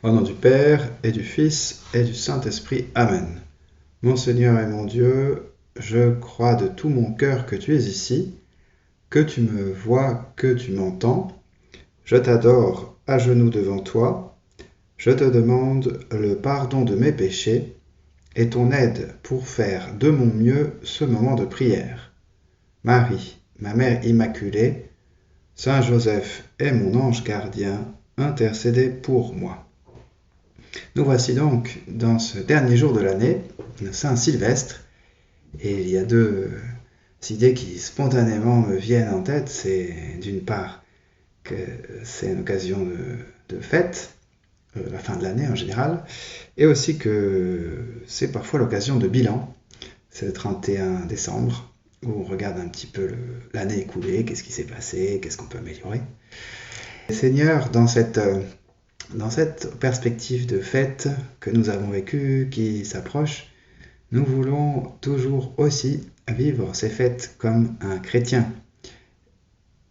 Au nom du Père, et du Fils, et du Saint-Esprit. Amen. Mon Seigneur et mon Dieu, je crois de tout mon cœur que tu es ici, que tu me vois, que tu m'entends. Je t'adore à genoux devant toi. Je te demande le pardon de mes péchés et ton aide pour faire de mon mieux ce moment de prière. Marie, ma Mère Immaculée, Saint Joseph est mon ange gardien, intercédez pour moi. Nous voici donc dans ce dernier jour de l'année, Saint Sylvestre, et il y a deux idées qui spontanément me viennent en tête. C'est d'une part que c'est une occasion de fête, la fin de l'année en général, et aussi que c'est parfois l'occasion de bilan. C'est le 31 décembre, où on regarde un petit peu l'année écoulée, qu'est-ce qui s'est passé, qu'est-ce qu'on peut améliorer. Seigneur, dans cette perspective de fête que nous avons vécue, qui s'approche, nous voulons toujours aussi vivre ces fêtes comme un chrétien.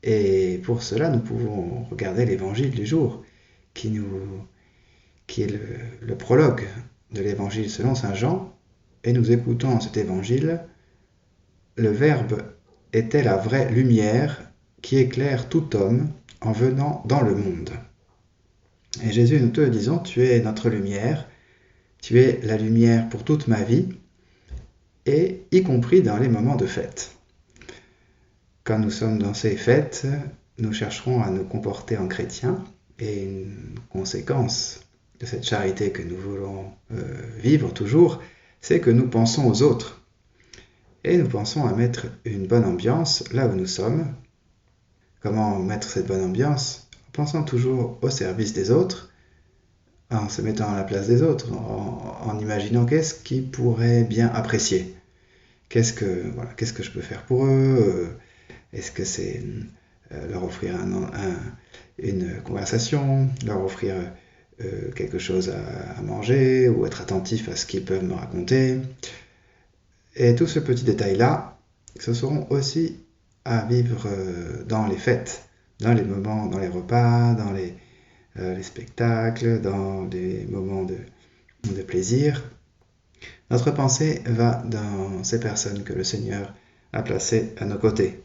Et pour cela, nous pouvons regarder l'évangile du jour, qui est le prologue de l'évangile selon saint Jean, et nous écoutons cet évangile. Le Verbe était la vraie lumière qui éclaire tout homme en venant dans le monde. Et Jésus, nous te disons, tu es notre lumière, tu es la lumière pour toute ma vie, et y compris dans les moments de fête. Quand nous sommes dans ces fêtes, nous chercherons à nous comporter en chrétiens, et une conséquence de cette charité que nous voulons vivre toujours, c'est que nous pensons aux autres. Et nous pensons à mettre une bonne ambiance là où nous sommes. Comment mettre cette bonne ambiance? En pensant toujours au service des autres, en se mettant à la place des autres, en imaginant qu'est-ce qu'ils pourraient bien apprécier. Qu'est-ce que je peux faire pour eux? Est-ce que c'est leur offrir une conversation, leur offrir quelque chose à manger, ou être attentif à ce qu'ils peuvent me raconter? Et tout ce petit détail-là, ce seront aussi à vivre dans les fêtes, dans les moments, dans les repas, dans les spectacles, dans des moments de plaisir. Notre pensée va dans ces personnes que le Seigneur a placées à nos côtés.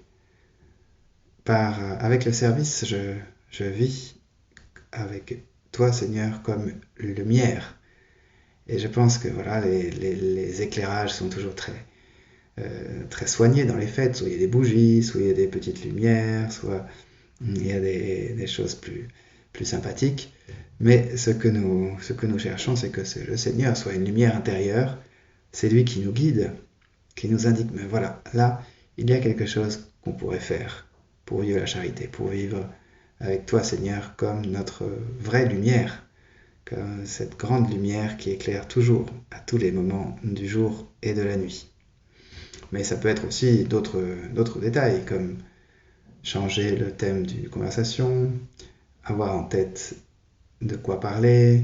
Avec le service, je vis avec toi, Seigneur, comme lumière. Et je pense que voilà, les éclairages sont toujours très soignés dans les fêtes. Soit il y a des bougies, soit il y a des petites lumières, soit il y a des choses plus sympathiques. Mais ce que nous cherchons, c'est que le Seigneur soit une lumière intérieure. C'est lui qui nous guide, qui nous indique, mais voilà, là, il y a quelque chose qu'on pourrait faire pour vivre la charité, pour vivre avec toi, Seigneur, comme notre vraie lumière, comme cette grande lumière qui éclaire toujours, à tous les moments du jour et de la nuit. Mais ça peut être aussi d'autres détails, comme changer le thème d'une conversation, avoir en tête de quoi parler,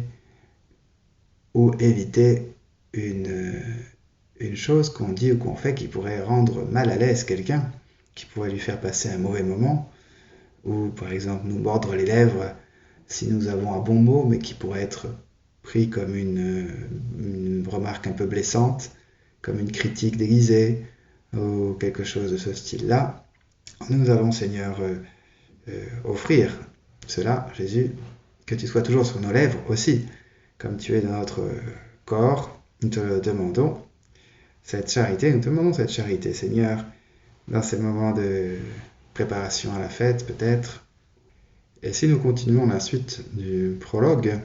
ou éviter une chose qu'on dit ou qu'on fait qui pourrait rendre mal à l'aise quelqu'un, qui pourrait lui faire passer un mauvais moment, ou par exemple nous mordre les lèvres si nous avons un bon mot, mais qui pourrait être pris comme une remarque un peu blessante, comme une critique déguisée, ou quelque chose de ce style-là. Nous allons, Seigneur, offrir cela, Jésus, que tu sois toujours sur nos lèvres aussi, comme tu es dans notre corps. Nous te demandons cette charité, Seigneur, dans ces moments de préparation à la fête, peut-être. Et si nous continuons la suite du prologue,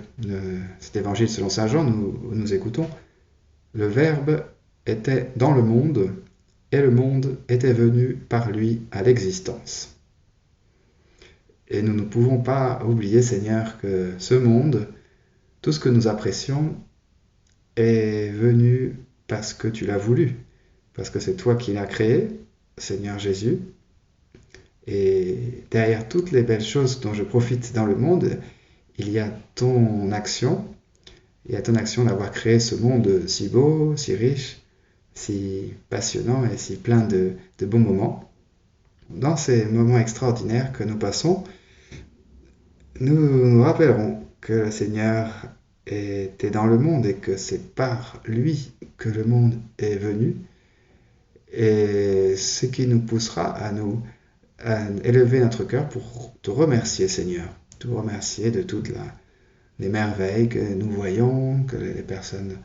cet évangile selon saint Jean, nous écoutons, le Verbe était dans le monde, et le monde était venu par lui à l'existence. Et nous ne pouvons pas oublier, Seigneur, que ce monde, tout ce que nous apprécions, est venu parce que tu l'as voulu, parce que c'est toi qui l'as créé, Seigneur Jésus. Et derrière toutes les belles choses dont je profite dans le monde, il y a ton action. Il y a ton action d'avoir créé ce monde si beau, si riche, si passionnant et si plein de bons moments. Dans ces moments extraordinaires que nous passons, nous nous rappellerons que le Seigneur était dans le monde et que c'est par lui que le monde est venu. Et ce qui nous poussera à élever notre cœur pour te remercier, Seigneur. Te remercier de toutes les merveilles que nous voyons, que les personnes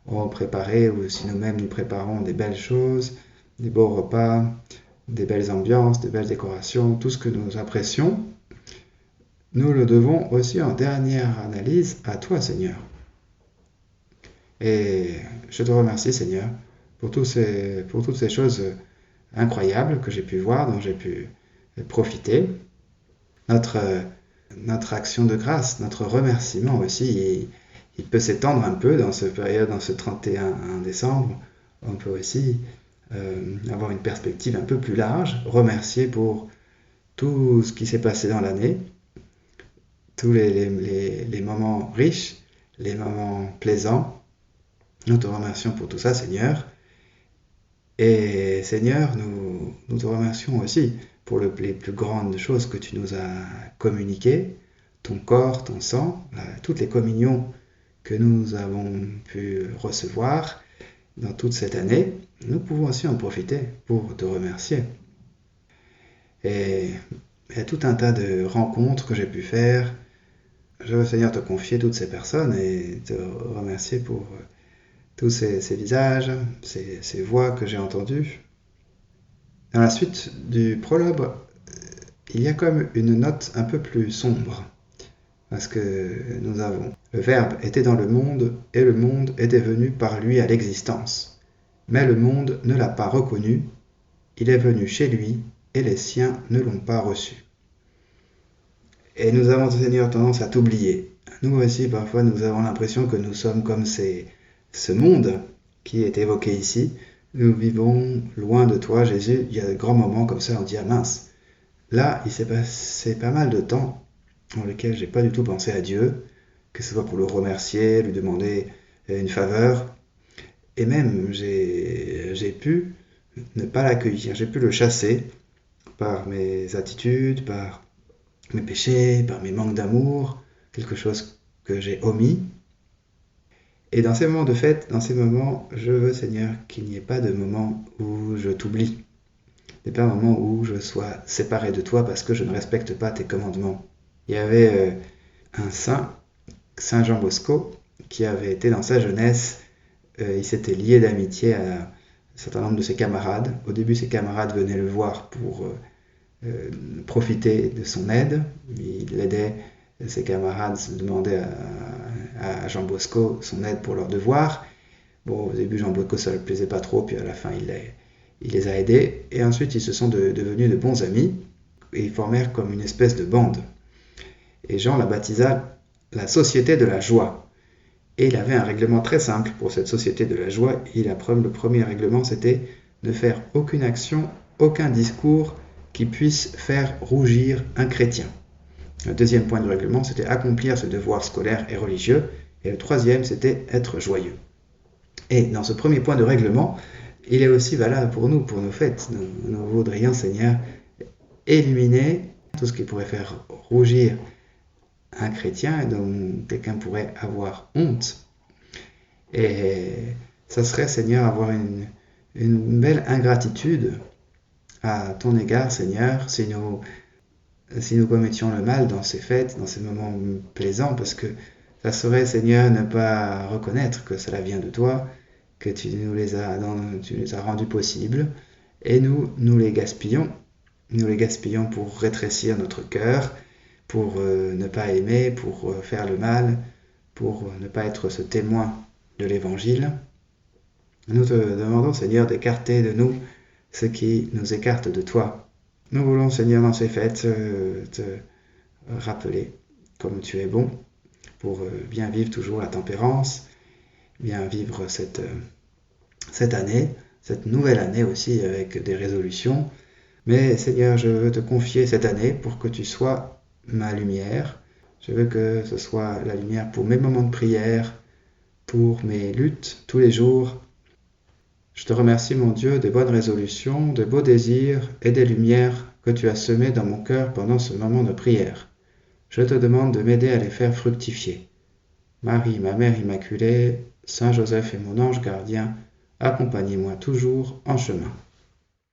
ont préparées, ou si nous-mêmes nous préparons des belles choses, des beaux repas, des belles ambiances, des belles décorations, tout ce que nous apprécions. Nous le devons aussi en dernière analyse à toi, Seigneur. Et je te remercie, Seigneur, pour toutes ces choses incroyables que j'ai pu voir, dont j'ai pu profiter. Notre action de grâce, notre remerciement aussi, il peut s'étendre un peu dans cette période, dans ce 31 décembre. On peut aussi avoir une perspective un peu plus large, remercier pour tout ce qui s'est passé dans l'année, tous les moments riches, les moments plaisants. Nous te remercions pour tout ça, Seigneur. Et Seigneur, nous te remercions aussi pour les plus grandes choses que tu nous as communiquées, ton corps, ton sang, toutes les communions que nous avons pu recevoir dans toute cette année. Nous pouvons aussi en profiter pour te remercier. Et il y a tout un tas de rencontres que j'ai pu faire. Je veux, Seigneur, te confier toutes ces personnes et te remercier pour tous ces visages, ces voix que j'ai entendues. Dans la suite du prologue, il y a comme une note un peu plus sombre, parce que nous avons « Le Verbe était dans le monde, et le monde était venu par lui à l'existence. Mais le monde ne l'a pas reconnu, il est venu chez lui, et les siens ne l'ont pas reçu. » Et nous avons, Seigneur, tendance à t'oublier. Nous aussi, parfois, nous avons l'impression que nous sommes comme ce monde qui est évoqué ici. Nous vivons loin de toi, Jésus. Il y a de grands moments comme ça, on dit « Ah mince !» Là, il s'est passé pas mal de temps dans lequel j'ai pas du tout pensé à Dieu, que ce soit pour le remercier, lui demander une faveur. Et même, j'ai pu ne pas l'accueillir, j'ai pu le chasser par mes attitudes, par mes péchés, par mes manques d'amour, quelque chose que j'ai omis. Et dans ces moments de fête, dans ces moments, je veux, Seigneur, qu'il n'y ait pas de moment où je t'oublie. Il n'y ait pas un moment où je sois séparé de toi parce que je ne respecte pas tes commandements. Il y avait un saint, Saint Jean Bosco, qui avait été dans sa jeunesse, il s'était lié d'amitié à un certain nombre de ses camarades. Au début, ses camarades venaient le voir pour profiter de son aide. Il aidait ses camarades, demandaient à Jean Bosco son aide pour leurs devoirs. Bon, au début, Jean Bosco, ça ne le plaisait pas trop, puis à la fin, il les a aidés. Et ensuite, ils se sont devenus de bons amis, et ils formèrent comme une espèce de bande. Et Jean la baptisa la Société de la Joie. Et il avait un règlement très simple pour cette Société de la Joie. Et le premier règlement, c'était ne faire aucune action, aucun discours qui puisse faire rougir un chrétien. Le deuxième point du règlement, c'était accomplir ce devoir scolaire et religieux. Et le troisième, c'était être joyeux. Et dans ce premier point de règlement, il est aussi valable pour nous, pour nos fêtes. Nous voudrions, Seigneur, éliminer tout ce qui pourrait faire rougir un chrétien et dont quelqu'un pourrait avoir honte. Et ça serait, Seigneur, avoir une belle ingratitude à ton égard, Seigneur, si nous commettions le mal dans ces fêtes, dans ces moments plaisants, parce que ça serait, Seigneur, ne pas reconnaître que cela vient de toi, que tu les as rendus possibles, et nous les gaspillons. Nous les gaspillons pour rétrécir notre cœur, pour ne pas aimer, pour faire le mal, pour ne pas être ce témoin de l'Évangile. Nous te demandons, Seigneur, d'écarter de nous ce qui nous écarte de toi. Nous voulons, Seigneur, dans ces fêtes, te rappeler comme tu es bon, pour bien vivre toujours la tempérance, bien vivre cette année, cette nouvelle année aussi avec des résolutions. Mais Seigneur, je veux te confier cette année pour que tu sois ma lumière. Je veux que ce soit la lumière pour mes moments de prière, pour mes luttes tous les jours. Je te remercie, mon Dieu, des bonnes résolutions, de beaux désirs et des lumières que tu as semées dans mon cœur pendant ce moment de prière. Je te demande de m'aider à les faire fructifier. Marie, ma mère immaculée, Saint Joseph et mon ange gardien, accompagnez-moi toujours en chemin.